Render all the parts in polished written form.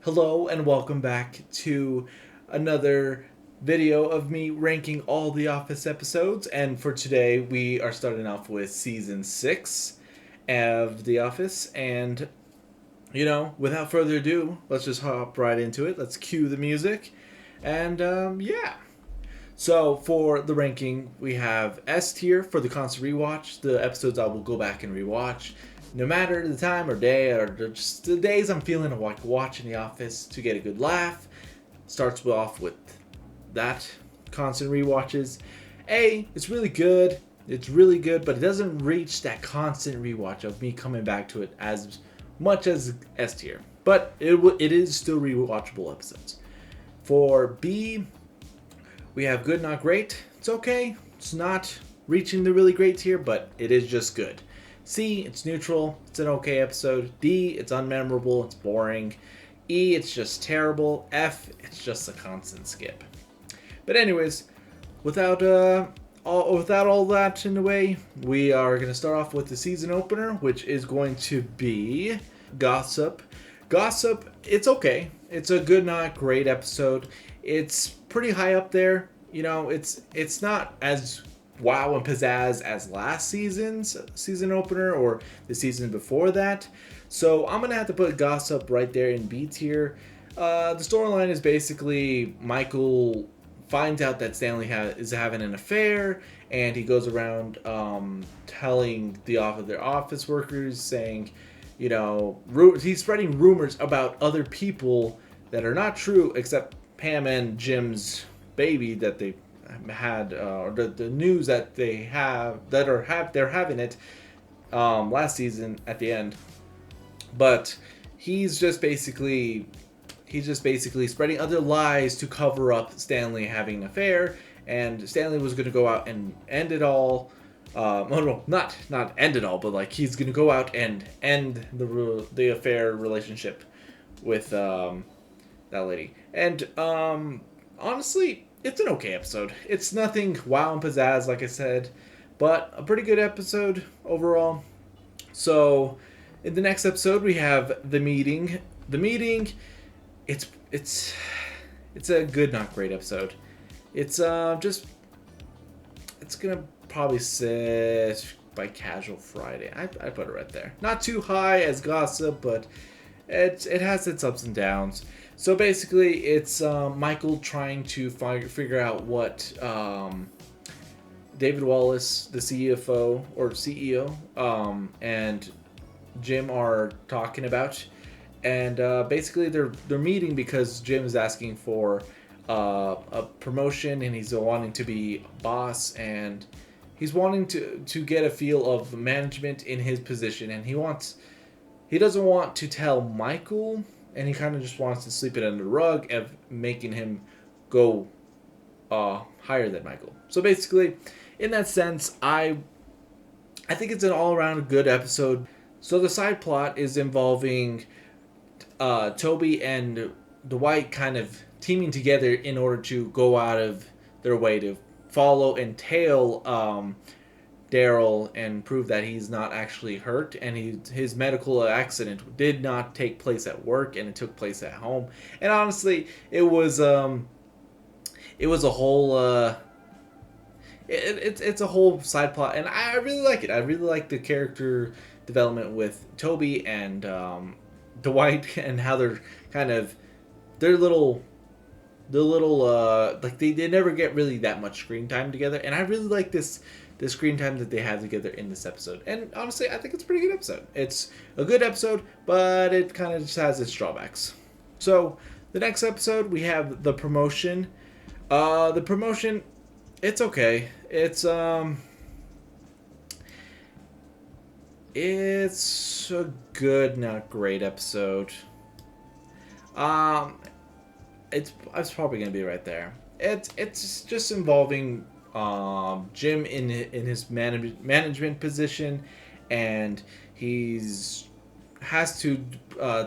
Hello and welcome back to another video of me ranking all the Office episodes. And for today, we are starting off with season 6 of The Office. And, without further ado, let's just hop right into it. Let's cue the music. And, yeah. So for the ranking, we have S tier for the constant rewatch, the episodes I will go back and rewatch, no matter the time or day or just the days I'm feeling like watching The Office to get a good laugh. Starts off with that constant rewatches. It's really good. It's really good, but it doesn't reach that constant rewatch of me coming back to it as much as S tier. But it is still rewatchable episodes. For B, we have good, not great. It's okay. It's not reaching the really great tier, but it is just good. C, it's neutral. It's an okay episode. D, it's unmemorable. It's boring. E, it's just terrible. F, it's just a constant skip. But anyways, without all that in the way, we are going to start off with the season opener, which is going to be Gossip. Gossip, it's okay. It's a good, not great episode. It's pretty high up there. It's not as wow and pizzazz as last season's season opener or the season before that. So I'm gonna have to put Gossip right there in B tier. The storyline is basically Michael finds out that Stanley is having an affair, and he goes around telling their office workers, saying, he's spreading rumors about other people that are not true, except Pam and Jim's baby that they had, or the news that they're having it last season at the end. But he's just basically spreading other lies to cover up Stanley having an affair, and Stanley was going to go out and end it all. Not end it all, but like he's going to go out and end the affair relationship with that lady. And honestly, it's an okay episode. It's nothing wow and pizzazz, like I said, but a pretty good episode overall. So, in the next episode, we have The Meeting. The Meeting, it's a good, not great episode. It's it's gonna probably sit by Casual Friday. I put it right there. Not too high as Gossip, but it has its ups and downs. So basically, it's Michael trying to figure out what David Wallace, the CFO or CEO, and Jim are talking about, and basically they're meeting because Jim is asking for a promotion, and he's wanting to be boss, and he's wanting to get a feel of management in his position, and he doesn't want to tell Michael, and he kind of just wants to sweep it under the rug of making him go higher than Michael. So basically, in that sense, I think it's an all-around good episode. So the side plot is involving Toby and Dwight kind of teaming together in order to go out of their way to follow and tail Daryl and prove that he's not actually hurt, and his medical accident did not take place at work, and it took place at home. And honestly, it was a whole it's a whole side plot, and I really like it. I really like the character development with Toby and Dwight, and how they're kind of their little like they never get really that much screen time together, and I really like the screen time that they have together in this episode. And honestly, I think it's a pretty good episode. It's a good episode, but it kind of just has its drawbacks. So the next episode, we have The Promotion. The Promotion, it's okay. It's a good, not great episode. It's probably gonna be right there. It's just involving Jim in his management position, and he's has to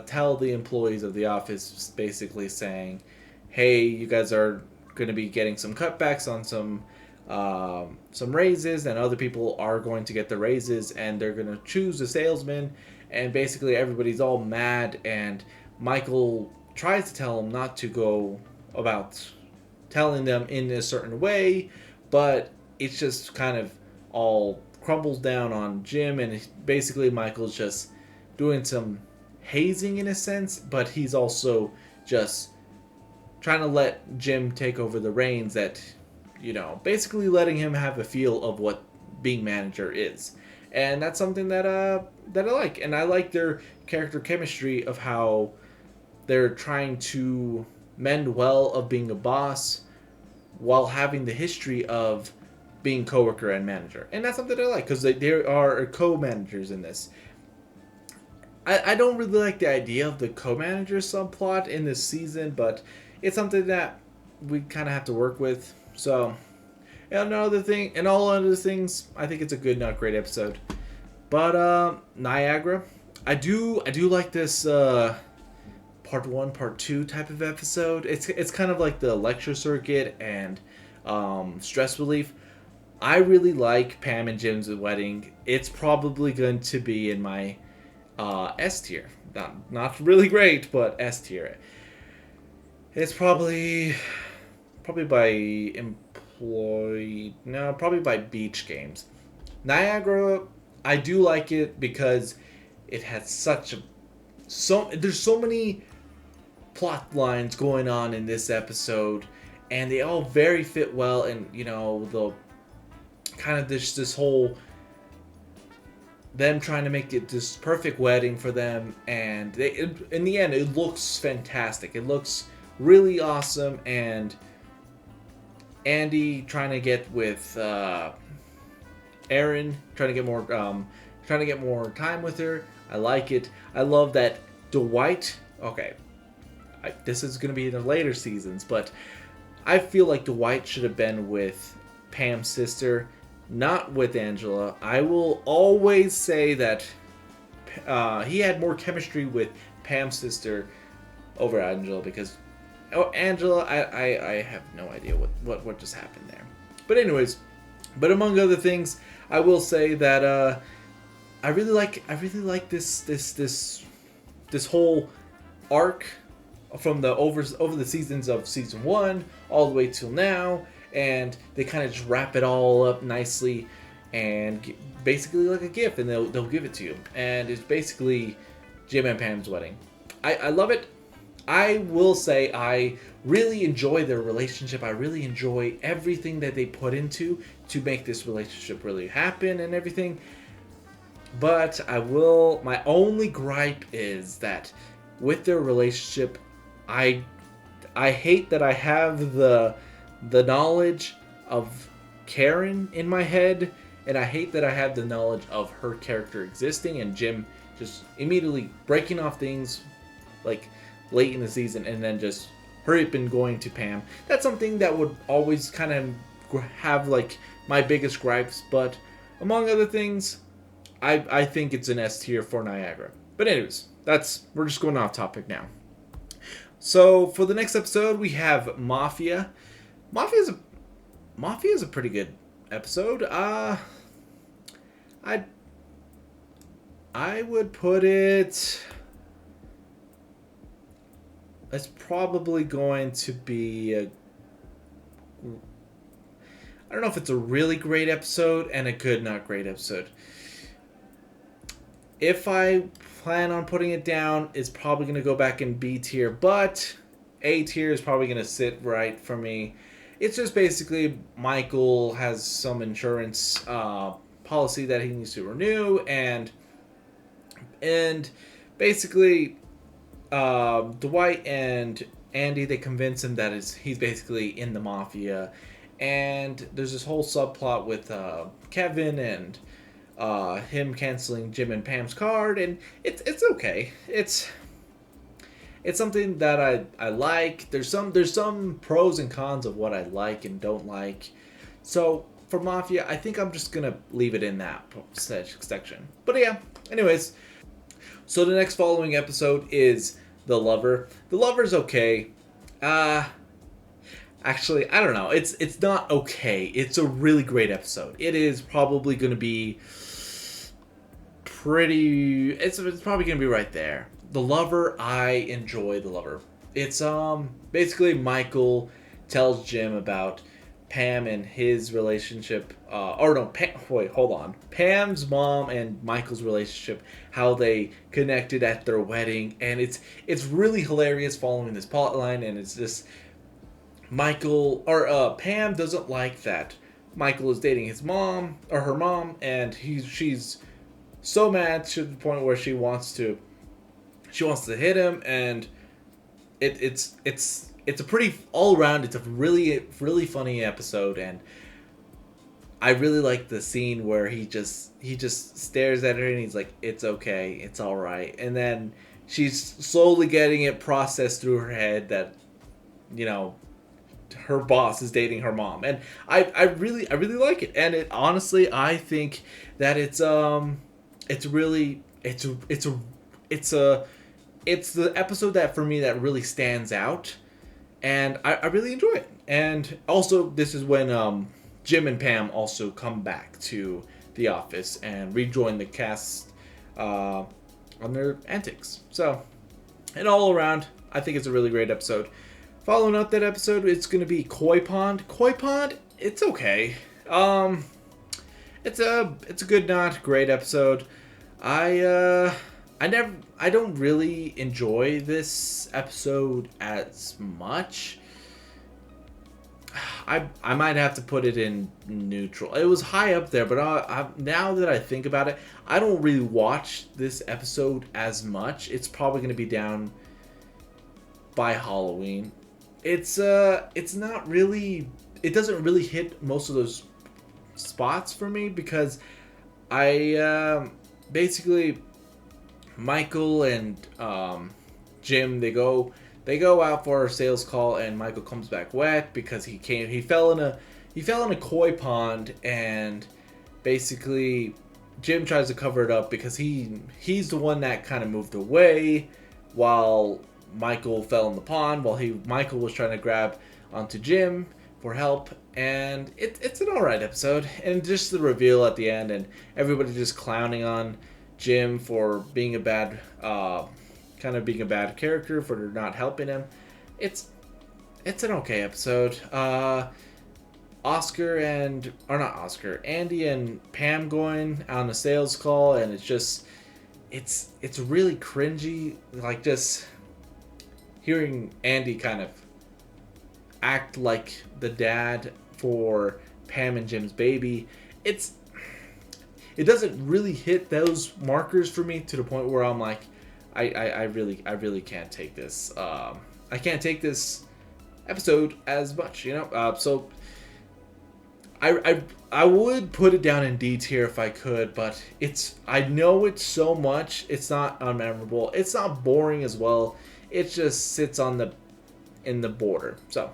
tell the employees of the office, basically saying, "Hey, you guys are going to be getting some cutbacks on some raises, and other people are going to get the raises, and they're going to choose a salesman." And basically, everybody's all mad, and Michael tries to tell him not to go about telling them in a certain way, but it's just kind of all crumbles down on Jim, and basically Michael's just doing some hazing in a sense, but he's also just trying to let Jim take over the reins, that, basically letting him have a feel of what being manager is. And that's something that I like. And I like their character chemistry of how they're trying to mend well of being a boss while having the history of being coworker and manager. And that's something I like, because there are co-managers in this. I don't really like the idea of the co-manager subplot in this season, but it's something that we kind of have to work with. So, and all other things, I think it's a good, not great episode. But Niagara, I do like this part 1, part 2 type of episode. It's kind of like the lecture circuit and stress relief. I really like Pam and Jim's wedding. It's probably going to be in my S tier. Not really great, but S tier. It's probably by probably by Beach Games. Niagara, I do like it because it has there's so many plot lines going on in this episode, and they all very fit well, and the kind of this whole them trying to make it this perfect wedding for them, and in the end it looks fantastic. It looks really awesome, and Andy trying to get with Erin, trying to get more time with her. I like it. I love that Dwight. Okay, this is going to be in the later seasons, but I feel like Dwight should have been with Pam's sister, not with Angela. I will always say that he had more chemistry with Pam's sister over Angela, because Angela, I have no idea what just happened there. But anyways, among other things, I will say that I really like this whole arc from the over the seasons of season 1 all the way till now, and they kind of just wrap it all up nicely, and basically like a gift, and they'll give it to you, and it's basically Jim and Pam's wedding. I love it. I will say I really enjoy their relationship. I really enjoy everything that they put into to make this relationship really happen and everything. But my only gripe is that with their relationship, I hate that I have the knowledge of Karen in my head, and I hate that I have the knowledge of her character existing, and Jim just immediately breaking off things like late in the season, and then just hurry up and going to Pam. That's something that would always kind of have like my biggest gripes, but among other things, I think it's an S tier for Niagara. But anyways, we're just going off topic now. So for the next episode, we have Mafia. Mafia is a pretty good episode. I would put it. It's probably going to be I don't know if it's a really great episode and a good, not great episode. If I plan on putting it down, it's probably going to go back in B tier, but A tier is probably going to sit right for me. It's just basically Michael has some insurance policy that he needs to renew, and basically Dwight and Andy, they convince him that he's basically in the Mafia, and there's this whole subplot with Kevin and him canceling Jim and Pam's card, and it's okay. It's something that I like. There's some pros and cons of what I like and don't like. So for Mafia, I think I'm just gonna leave it in that section. But yeah, anyways. So the next following episode is The Lover. The Lover's okay. Actually, I don't know. It's not okay. It's a really great episode. It is probably going to be pretty. It's probably going to be right there. The Lover, I enjoy The Lover. It's basically Michael tells Jim about Pam and his relationship. Or no, wait, hold on. Pam's mom and Michael's relationship, how they connected at their wedding, and it's really hilarious following this plot line, and it's just Michael or Pam doesn't like that Michael is dating his mom or her mom, and she's so mad to the point where she wants to hit him, and it's a pretty all around. It's a really funny episode, and I really like the scene where he just stares at her and he's like, "It's okay, it's all right," and then she's slowly getting it processed through her head that you know her boss is dating her mom, and I really like it, and it honestly I think that it's really it's the episode that for me that really stands out, and I really enjoy it. And also, this is when Jim and Pam also come back to the office and rejoin the cast on their antics. So, and all around, I think it's a really great episode. Following up that episode, it's going to be Koi Pond. Koi Pond, it's okay. It's a good, not great episode. I don't really enjoy this episode as much. I might have to put it in neutral. It was high up there, but now that I think about it, I don't really watch this episode as much. It's probably going to be down by Halloween. It's not really. It doesn't really hit most of those spots for me because I basically Michael and Jim they go out for a sales call, and Michael comes back wet because he fell in a koi pond, and basically Jim tries to cover it up because he's the one that kind of moved away while Michael fell in the pond, while Michael was trying to grab onto Jim for help. And it's an alright episode, and just the reveal at the end, and everybody just clowning on Jim for being a bad character for not helping him. It's an okay episode. Andy and Pam going on a sales call, and it's really cringy, like just hearing Andy kind of act like the dad for Pam and Jim's baby. It doesn't really hit those markers for me to the point where I'm like, I really can't take this. I can't take this episode as much, So I would put it down in D tier if I could, but I know it's so much. It's not unmemorable. It's not boring as well. It just sits in the border. So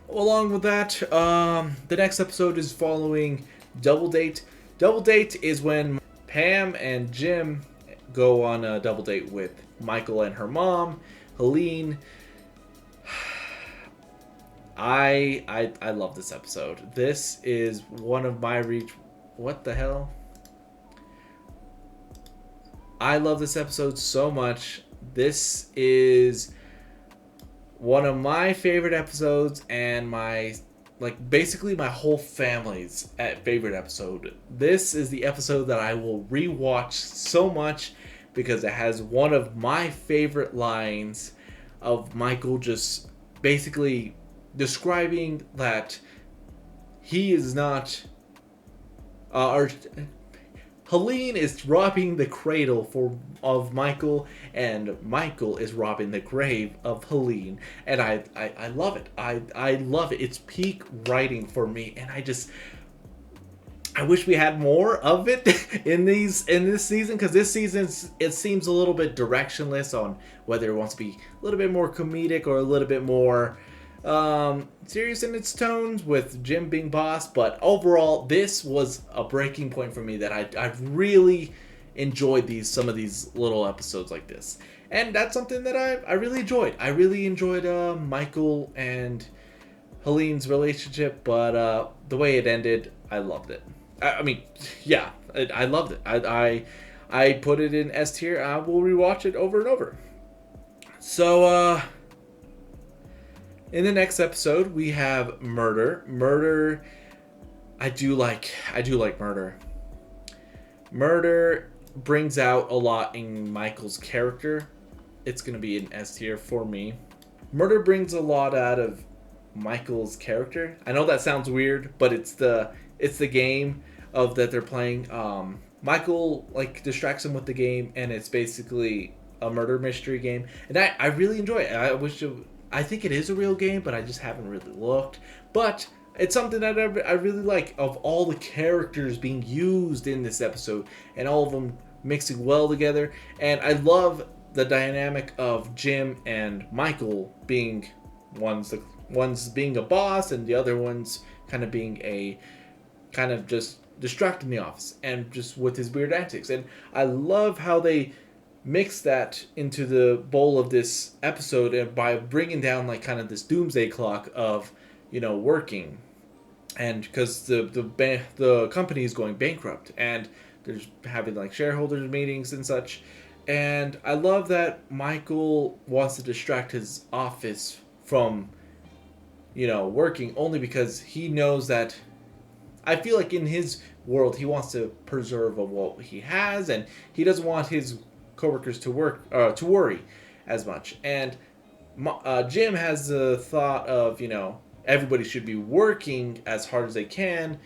along with that, the next episode is following Double Date. Double Date is when Pam and Jim go on a double date with Michael and her mom, Helene. I love this episode. This is one of my What the hell? I love this episode so much. This is one of my favorite episodes, and basically my whole family's favorite episode. This is the episode that I will rewatch so much because it has one of my favorite lines of Michael just basically describing that he is not or Helene is robbing the cradle of Michael, and Michael is robbing the grave of Helene, and I love it. I love it. It's peak writing for me, and I wish we had more of it in this season, because this season it seems a little bit directionless on whether it wants to be a little bit more comedic or a little bit more serious in its tones with Jim being boss. But overall, this was a breaking point for me that I've really enjoyed some of these little episodes like this, and that's something that I really enjoyed. I really enjoyed Michael and Helene's relationship, but the way it ended, I loved it. I mean, yeah, I loved it. I put it in S tier. I will rewatch it over and over. So, in the next episode, we have Murder. Murder, I do like Murder. Murder brings out a lot in Michael's character. It's going to be an S tier for me. Murder brings a lot out of Michael's character. I know that sounds weird, but it's the game of that they're playing. Michael distracts him with the game, and it's basically a murder mystery game, and I really enjoy it. I think it is a real game, but I just haven't really looked. But it's something that I really like, of all the characters being used in this episode and all of them mixing well together. And I love the dynamic of Jim and Michael being one's being a boss and the other one's kind of being a kind of just distracting the office and just with his weird antics. And I love how they mix that into the bowl of this episode, and by bringing down kind of this doomsday clock of working, and because the company is going bankrupt and there's having shareholders meetings and such. And I love that Michael wants to distract his office from working, only because he knows that, I feel like in his world, he wants to preserve what he has, and he doesn't want his coworkers to worry as much. And Jim has the thought of everybody should be working as hard as they can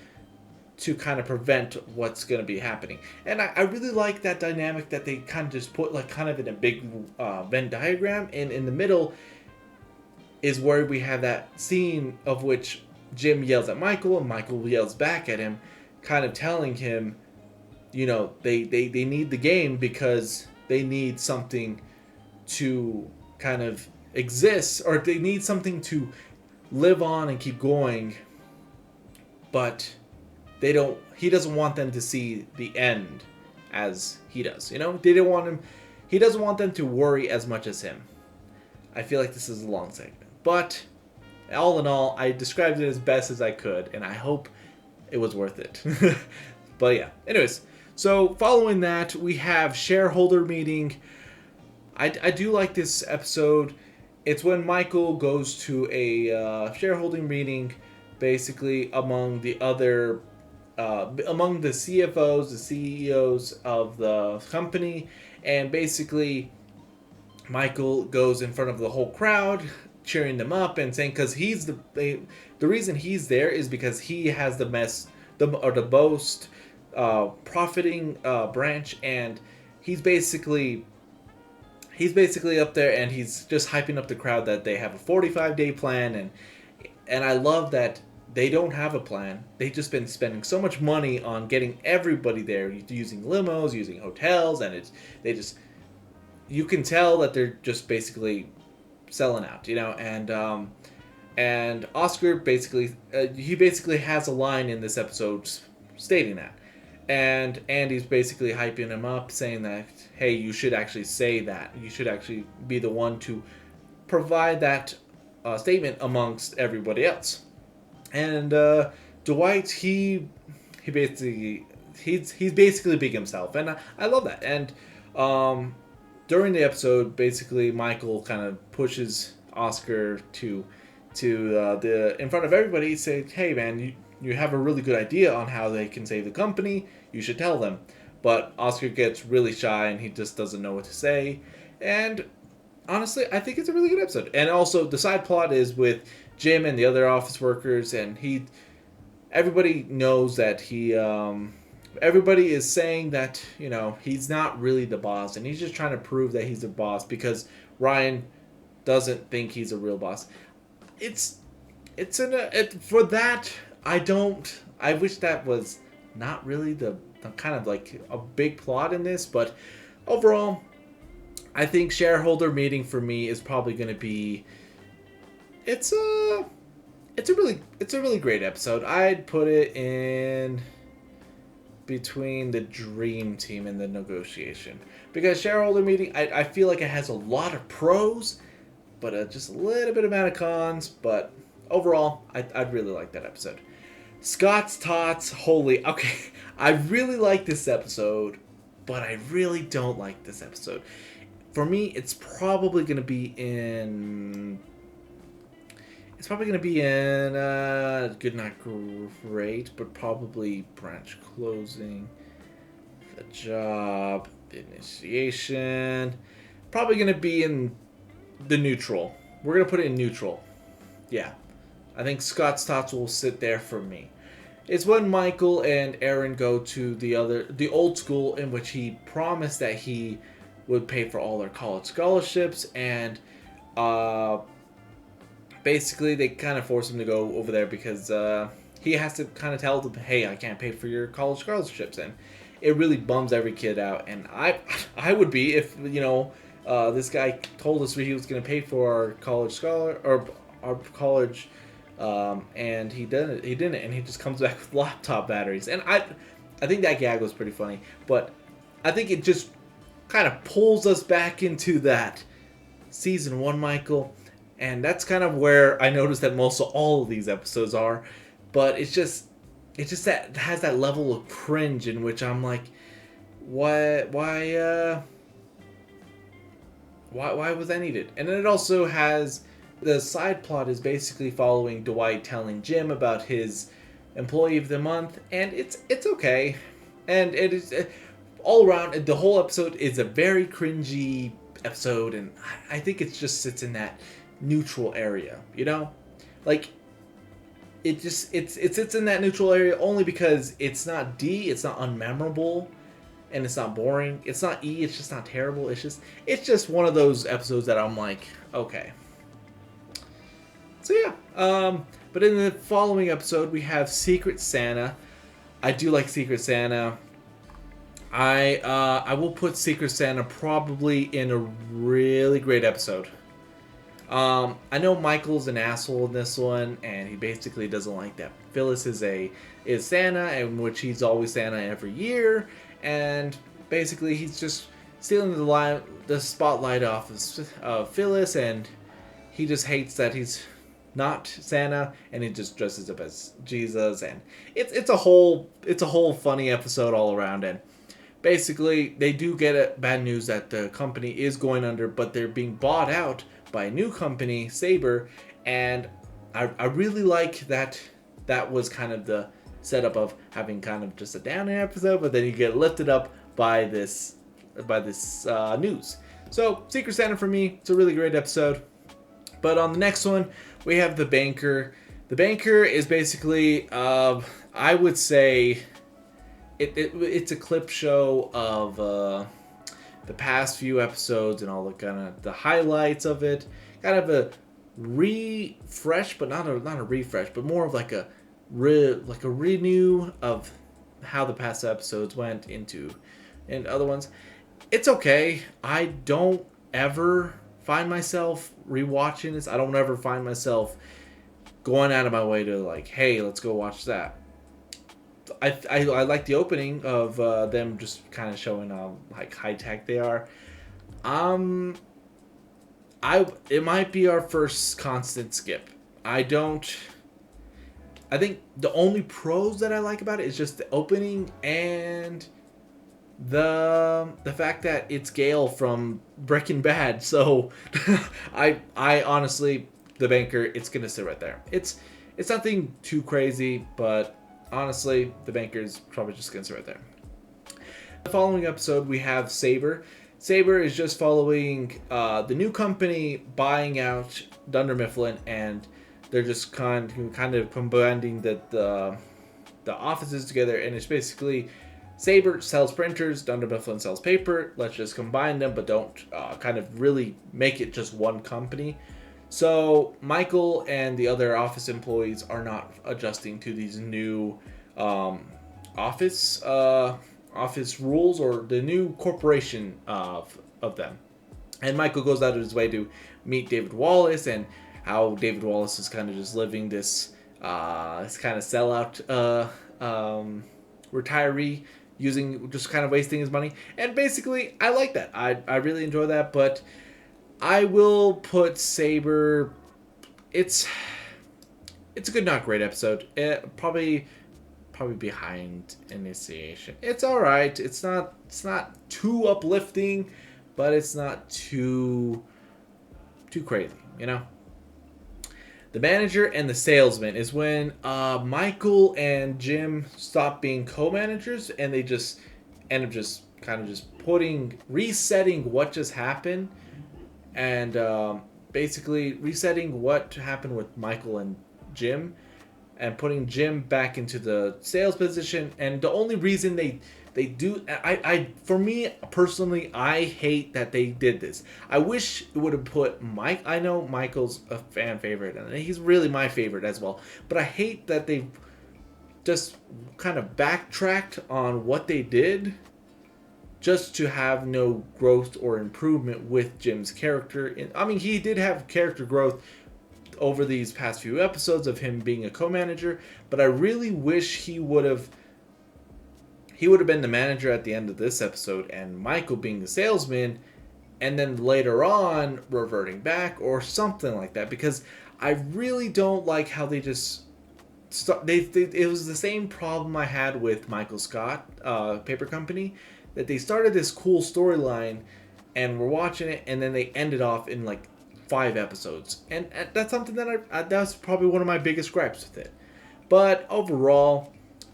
to kind of prevent what's going to be happening. And I really like that dynamic that they kind of just put kind of in a big Venn diagram, and in the middle is where we have that scene of which Jim yells at Michael and Michael yells back at him, kind of telling him they need the game because they need something to kind of exist, or they need something to live on and keep going, but he doesn't want them to see the end as he does. He doesn't want them to worry as much as him. I feel like this is a long segment, but all in all, I described it as best as I could, and I hope it was worth it. But yeah, anyways, so following that, we have shareholder meeting. I do like this episode. It's when Michael goes to a shareholding meeting, basically among the other, among the CFOs, the CEOs of the company, and basically Michael goes in front of the whole crowd, cheering them up and saying, because he's the reason he's there is because he has the most profiting branch, and he's basically up there, and he's just hyping up the crowd that they have a 45-day plan, and I love that they don't have a plan. They've just been spending so much money on getting everybody there, using limos, using hotels, and you can tell that they're just basically selling out, and Oscar basically has a line in this episode stating that, and Andy's basically hyping him up, saying that, hey, you should actually say that, you should actually be the one to provide that statement amongst everybody else. And Dwight, he's basically being himself, and I love that. And during the episode, basically Michael kind of pushes Oscar to the in front of everybody, say, hey man, you have a really good idea on how they can save the company, you should tell them. But Oscar gets really shy and he just doesn't know what to say. And honestly, I think it's a really good episode. And also the side plot is with Jim and the other office workers, and everybody knows that everybody is saying that he's not really the boss, and he's just trying to prove that he's the boss because Ryan doesn't think he's a real boss. For that, I wish that was not really the kind of a big plot in this, but overall, I think shareholder meeting for me is probably going to be, it's a really great episode. I'd put it in between the Dream Team and the Negotiation, because shareholder meeting, I feel like it has a lot of pros, but just a little bit amount of cons. But overall, I'd really like that episode. Scott's Tots, I really like this episode, but I really don't like this episode. For me, it's probably going to be in. It's probably going to be in Good Not Great, but probably Branch Closing, The Job, The Initiation. Probably going to be in the neutral. We're going to put it in neutral. Yeah. I think Scott's Tots will sit there for me. It's when Michael and Aaron go to the old school in which he promised that he would pay for all their college scholarships, and basically they kind of force him to go over there because he has to kind of tell them, hey, I can't pay for your college scholarships, and it really bums every kid out. And I would be if this guy told us he was going to pay for our college scholar or our college. And he didn't, and he just comes back with laptop batteries. And I think that gag was pretty funny, but I think it just kind of pulls us back into that season 1 Michael, and that's kind of where I noticed that most of all of these episodes are. But it's just that it has that level of cringe in which I'm like, why was that needed? And then it also has the side plot is basically following Dwight telling Jim about his employee of the month, and it's okay, and it is all around. The whole episode is a very cringy episode, and I think it just sits in that neutral area, like it sits in that neutral area only because it's not D, it's not unmemorable, and it's not boring. It's not E, it's just not terrible. It's just one of those episodes that I'm like, okay. So yeah, but in the following episode we have Secret Santa. I do like Secret Santa. I will put Secret Santa probably in a really great episode. I know Michael's an asshole in this one, and he basically doesn't like that Phyllis is Santa, in which he's always Santa every year, and basically he's just stealing the spotlight off of Phyllis, and he just hates that he's not Santa, and he just dresses up as Jesus, and it's a whole funny episode all around. And basically they do get bad news that the company is going under, but they're being bought out by a new company, Saber, and I really like that. That was kind of the setup of having kind of just a down episode, but then you get lifted up by this news. So Secret Santa for me, it's a really great episode. But on the next one, we have The Banker. The Banker is basically, I would say, it's a clip show of the past few episodes and all the kind of the highlights of it. Kind of a refresh, but not a refresh, but more of like a renew of how the past episodes went into and other ones. It's okay. I don't ever find myself rewatching this. I don't ever find myself going out of my way to like, hey, let's go watch that. I like the opening of them just kind of showing like high tech they are. It might be our first constant skip. I think the only pros that I like about it is just the opening and the fact that it's Gale from Breaking Bad. So I honestly, The Banker, it's gonna sit right there. It's nothing too crazy, but honestly, The Banker is probably just gonna sit right there. The following episode we have Saber. Saber is just following the new company buying out Dunder Mifflin, and they're just kind of combining the offices together, and it's basically Saber sells printers, Dunder Mifflin sells paper. Let's just combine them, but don't kind of really make it just one company. So Michael and the other office employees are not adjusting to these new office rules, or the new corporation of them. And Michael goes out of his way to meet David Wallace, and how David Wallace is kind of just living this kind of sellout retiree, just kind of wasting his money. And basically, I like that. I really enjoy that, but I will put Saber. It's a good, not great episode. Probably behind Initiation. It's all right. It's not too uplifting, but it's not too crazy, you know. The manager and the salesman is when Michael and Jim stop being co-managers, and they just end up just kind of just resetting what just happened, and basically resetting what happened with Michael and Jim, and putting Jim back into the sales position. And the only reason they do, I for me personally, I hate that they did this. I wish it would have put Mike. I know Michael's a fan favorite, and he's really my favorite as well. But I hate that they just kind of backtracked on what they did just to have no growth or improvement with Jim's character. I mean, he did have character growth over these past few episodes of him being a co-manager, but I really wish he would have been the manager at the end of this episode, and Michael being the salesman, and then later on reverting back or something like that, because I really don't like how they just it was the same problem I had with Michael Scott, Paper Company, that they started this cool storyline and we're watching it, and then they ended off in like 5 episodes, and that's something that that's probably one of my biggest gripes with it. But overall,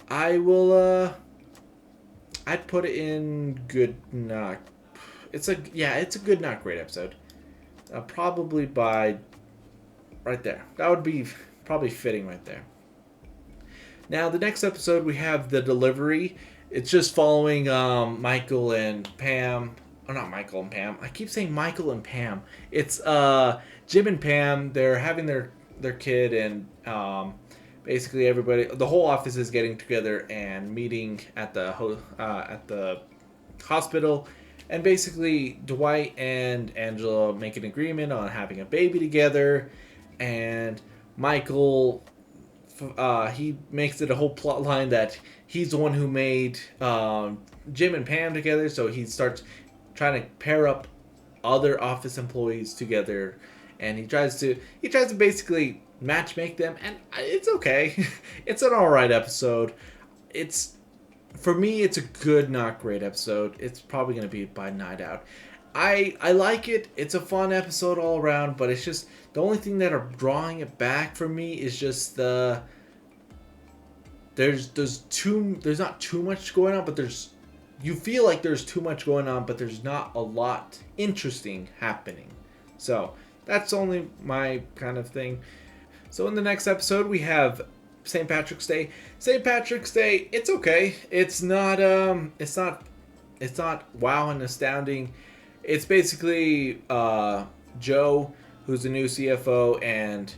I will I'd put it in good, not. It's a good, not great episode. Probably by right there. That would be probably fitting right there. Now the next episode we have The Delivery. It's just following Michael and Pam. Oh, not Michael and Pam. I keep saying Michael and Pam. It's Jim and Pam. They're having their kid, and basically everybody, the whole office is getting together and meeting at the hospital, and basically Dwight and Angela make an agreement on having a baby together, and Michael, he makes it a whole plot line that he's the one who made Jim and Pam together, so he starts trying to pair up other office employees together, and he tries to basically match make them, and it's okay. It's an alright episode. For me, it's a good, not great episode. It's probably going to be by night out. I like it. It's a fun episode all around, but it's just the only thing that are drawing it back for me is just there's not too much going on, but you feel like there's too much going on, but there's not a lot interesting happening. So that's only my kind of thing. So in the next episode we have St. Patrick's Day. St. Patrick's Day, it's okay. It's not wow and astounding. It's basically Joe, who's the new CFO, and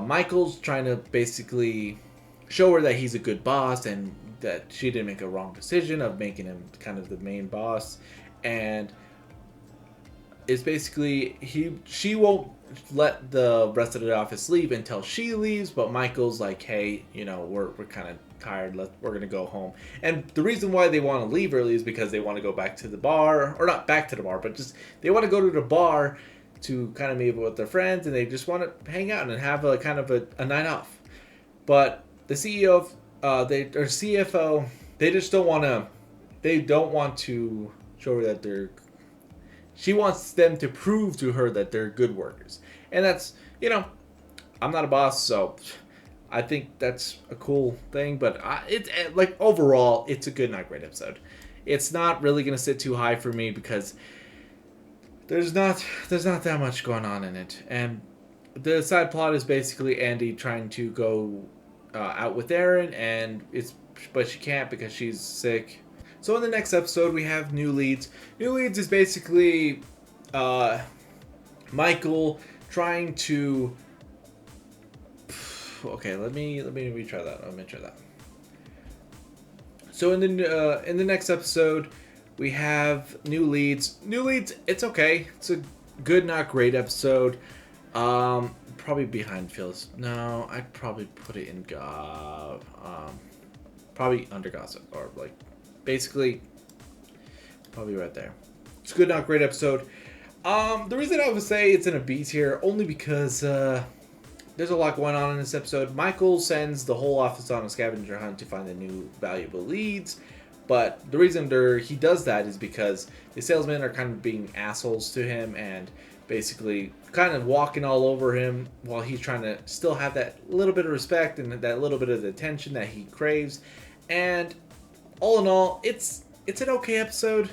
Michael's trying to basically show her that he's a good boss and that she didn't make a wrong decision of making him kind of the main boss. And it's basically she won't let the rest of the office leave until she leaves, but Michael's like, hey, we're kind of tired, we're gonna go home. And the reason why they want to leave early is because they want to go back to the bar, or not back to the bar, but just they want to go to the bar to kind of meet with their friends, and they just want to hang out and have a kind of a night off. But the CEO or CFO, they just don't want to show her that she wants them to prove to her that they're good workers. And that's, I'm not a boss, so I think that's a cool thing. But it's like overall, it's a good, not great episode. It's not really going to sit too high for me because there's not that much going on in it. And the side plot is basically Andy trying to go out with Aaron, but she can't because she's sick. So in the next episode, we have New Leads. New Leads is basically Michael trying to. Okay, let me retry that. Let me try that. So in the next episode, we have New Leads. New Leads, it's okay. It's a good, not great episode. Probably behind Phyllis. No, I'd probably put it in probably under Gossip, or like basically probably right there. It's a good, not great episode. The reason I would say it's in a B tier only because there's a lot going on in this episode. Michael sends the whole office on a scavenger hunt to find the new valuable leads, But the reason he does that is because the salesmen are kind of being assholes to him and basically kind of walking all over him while he's trying to still have that little bit of respect and that little bit of the attention that he craves. And all in all, it's an okay episode.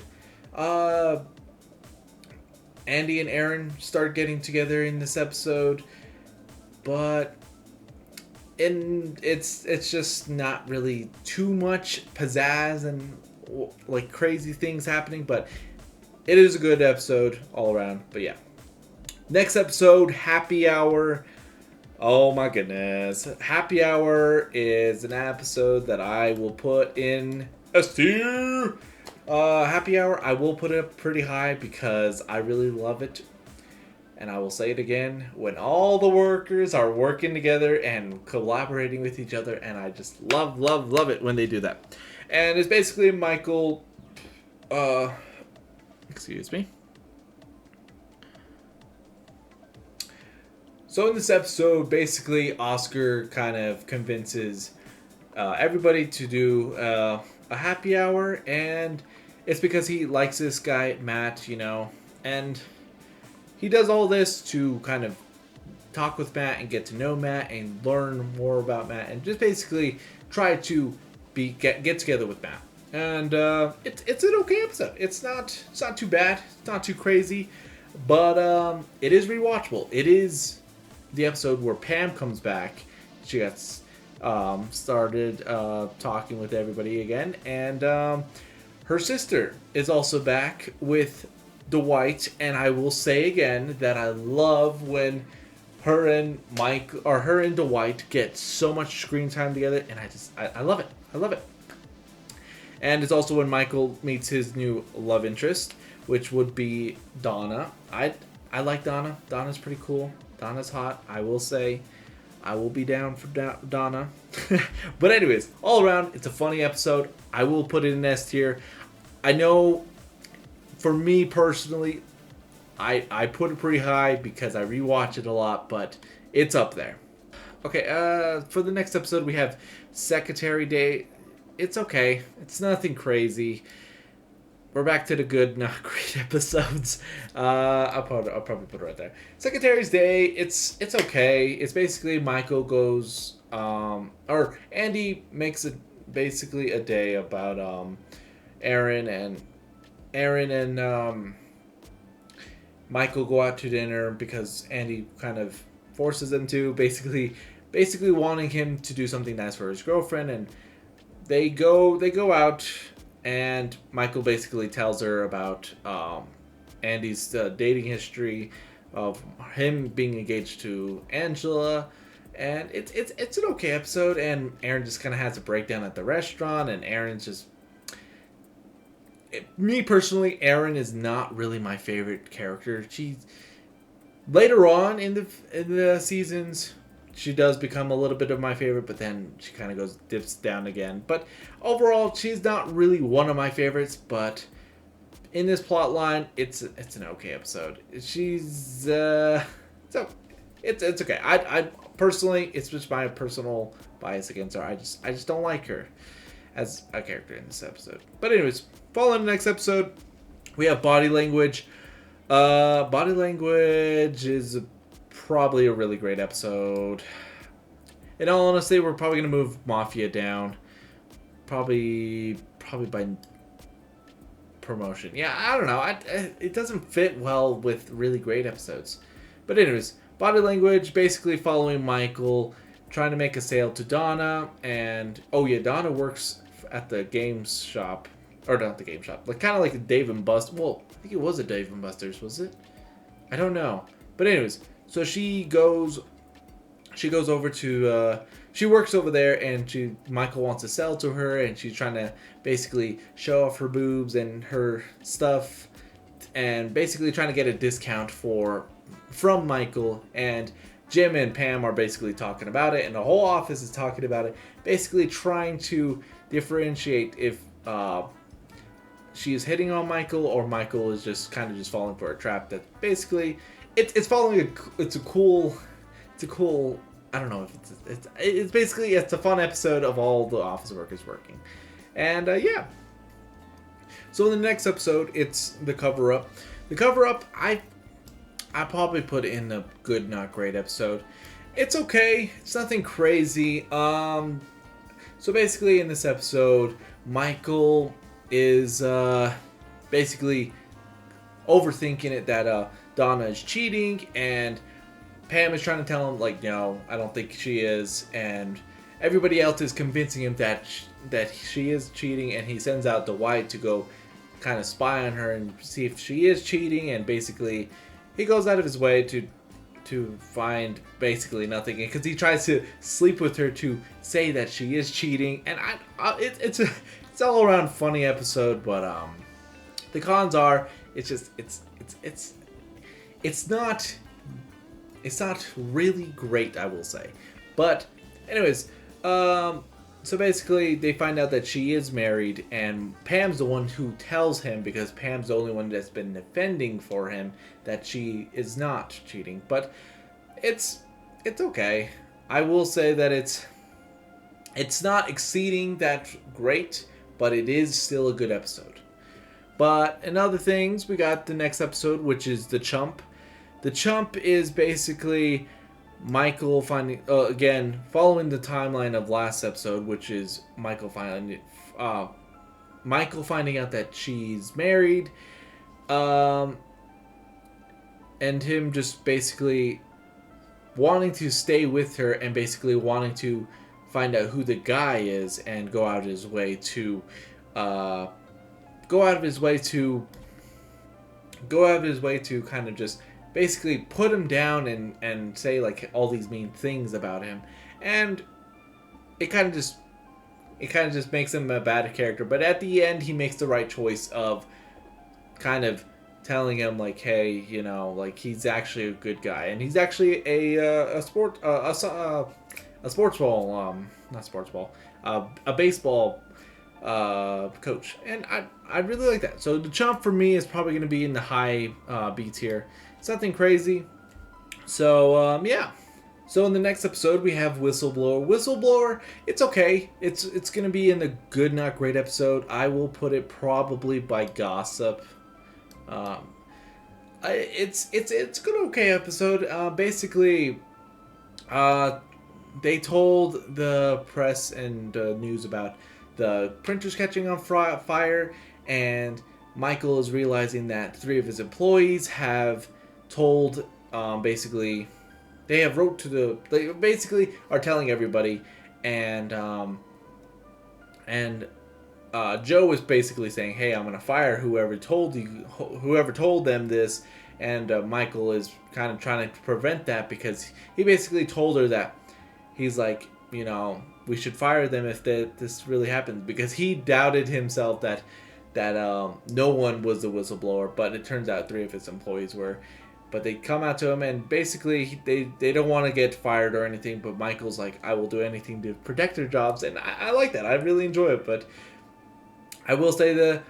Andy and Aaron start getting together in this episode, but it's just not really too much pizzazz and like crazy things happening, but it is a good episode all around. But yeah, next episode, Happy Hour. Oh my goodness, Happy Hour is an episode that I will put in S tier. Happy Hour, I will put it pretty high because I really love it. And I will say it again, when all the workers are working together and collaborating with each other, and I just love it when they do that. And it's basically Michael, excuse me. So in this episode, basically Oscar kind of convinces everybody to do a happy hour, and it's because he likes this guy, Matt, and he does all this to kind of talk with Matt and get to know Matt and learn more about Matt and just basically try to get together with Matt. And it's an okay episode. It's not too bad. It's not too crazy, but it is rewatchable. It is the episode where Pam comes back. She gets started talking with everybody again, and her sister is also back with Dwight, and I will say again that I love when her and Dwight get so much screen time together, and I love it. I love it. And it's also when Michael meets his new love interest, which would be Donna. I like Donna. Donna's pretty cool. Donna's hot. I will say, I will be down for Donna. But anyways, all around, it's a funny episode. I will put it in S tier. I know, for me personally, I put it pretty high because I rewatch it a lot, but it's up there. Okay, for the next episode, we have Secretary Day. It's okay. It's nothing crazy. We're back to the good, not great episodes. I'll probably put it right there. Secretary's Day. It's okay. It's basically Michael goes, or Andy makes it basically a day about Aaron and Michael go out to dinner because Andy kind of forces them to, basically wanting him to do something nice for his girlfriend, and they go out, and Michael basically tells her about Andy's dating history of him being engaged to Angela, and it's an okay episode, and Aaron just kind of has a breakdown at the restaurant, and Aaron's just... Me personally, Aaron is not really my favorite character. She's later on in the seasons, she does become a little bit of my favorite, but then she kind of dips down again. But overall, she's not really one of my favorites. But in this plot line, it's an okay episode. She's so it's okay. I personally, it's just my personal bias against her. I just don't like her as a character in this episode. But anyways, following the next episode, we have Body Language. Body Language is probably a really great episode. In all honesty, we're probably going to move Mafia down. Probably by promotion. Yeah, I don't know. It doesn't fit well with really great episodes. But anyways, Body Language, basically following Michael, trying to make a sale to Donna, and Donna works at the games shop, or not the game shop, like kind of like a Dave and Buster's. Well, I think it was a Dave and Buster's, was it? I don't know. But anyways, so she goes over to she works over there, and Michael wants to sell to her, and she's trying to basically show off her boobs and her stuff, and basically trying to get a discount from Michael. And Jim and Pam are basically talking about it, and the whole office is talking about it, basically trying to differentiate if she is hitting on Michael or Michael is just kind of just falling for a trap. That basically it's following it's a cool I don't know if it's basically it's a fun episode of all the office workers working, and yeah, So in the next episode, it's the cover up. The cover up, I probably put in a good, not great episode. It's okay. It's nothing crazy. So basically, in this episode, Michael is basically overthinking it that Donna is cheating, and Pam is trying to tell him like, no, I don't think she is, and everybody else is convincing him that she is cheating, and he sends out Dwight to go kind of spy on her and see if she is cheating, and basically he goes out of his way to find basically nothing, because he tries to sleep with her to say that she is cheating, and it's all around funny episode, but the cons are it's not really great, I will say. But anyways, so basically they find out that she is married, and Pam's the one who tells him, because Pam's the only one that's been defending for him, that she is not cheating. But it's okay. I will say that it's not exceeding that great, but it is still a good episode. But in other things, we got the next episode, which is The Chump. The Chump is basically Michael finding, again, following the timeline of last episode, which is Michael finding out that she's married, and him just basically wanting to stay with her, and basically wanting to find out who the guy is, and go out of his way to kind of just basically put him down and say like all these mean things about him, and it kind of just makes him a bad character. But at the end, he makes the right choice of kind of telling him like, hey, you know, like he's actually a good guy, and he's actually a baseball coach, and I really like that. So The Chump for me is probably going to be in the high B tier. It's nothing crazy. So yeah. So in the next episode we have Whistleblower. Whistleblower, it's okay. It's going to be in the good, not great episode. I will put it probably by Gossip. It's a good, okay episode. Basically, they told the press and news about the printers catching on fire, and Michael is realizing that 3 of his employees have told, basically, they basically are telling everybody, and Joe is basically saying, hey, I'm gonna fire whoever told them this, and Michael is kind of trying to prevent that, because he basically told her that he's like, you know, we should fire them if this really happens, because he doubted himself that no one was the whistleblower, but it turns out 3 of his employees were. But they come out to him, and basically they don't want to get fired or anything, but Michael's like, I will do anything to protect their jobs, and I like that. I really enjoy it, but I will say that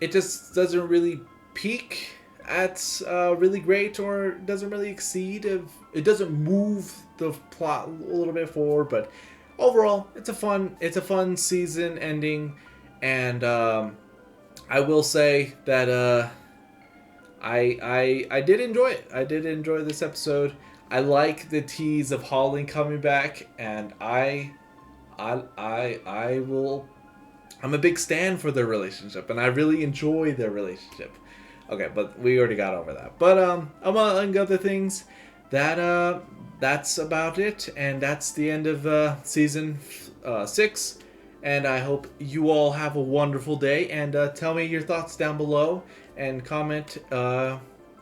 it just doesn't really peak at really great, or doesn't really exceed. It doesn't move the plot a little bit forward, but overall, it's a fun season ending, and I will say that I did enjoy it. I did enjoy this episode. I like the tease of Holly coming back, and I'm a big stan for their relationship, and I really enjoy their relationship. Okay, but we already got over that. But among other things, that's about it, and that's the end of season 6. And I hope you all have a wonderful day, and tell me your thoughts down below, and comment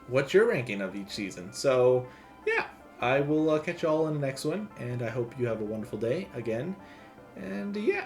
what's your ranking of each season. So yeah, I will catch you all in the next one, and I hope you have a wonderful day again. And yeah.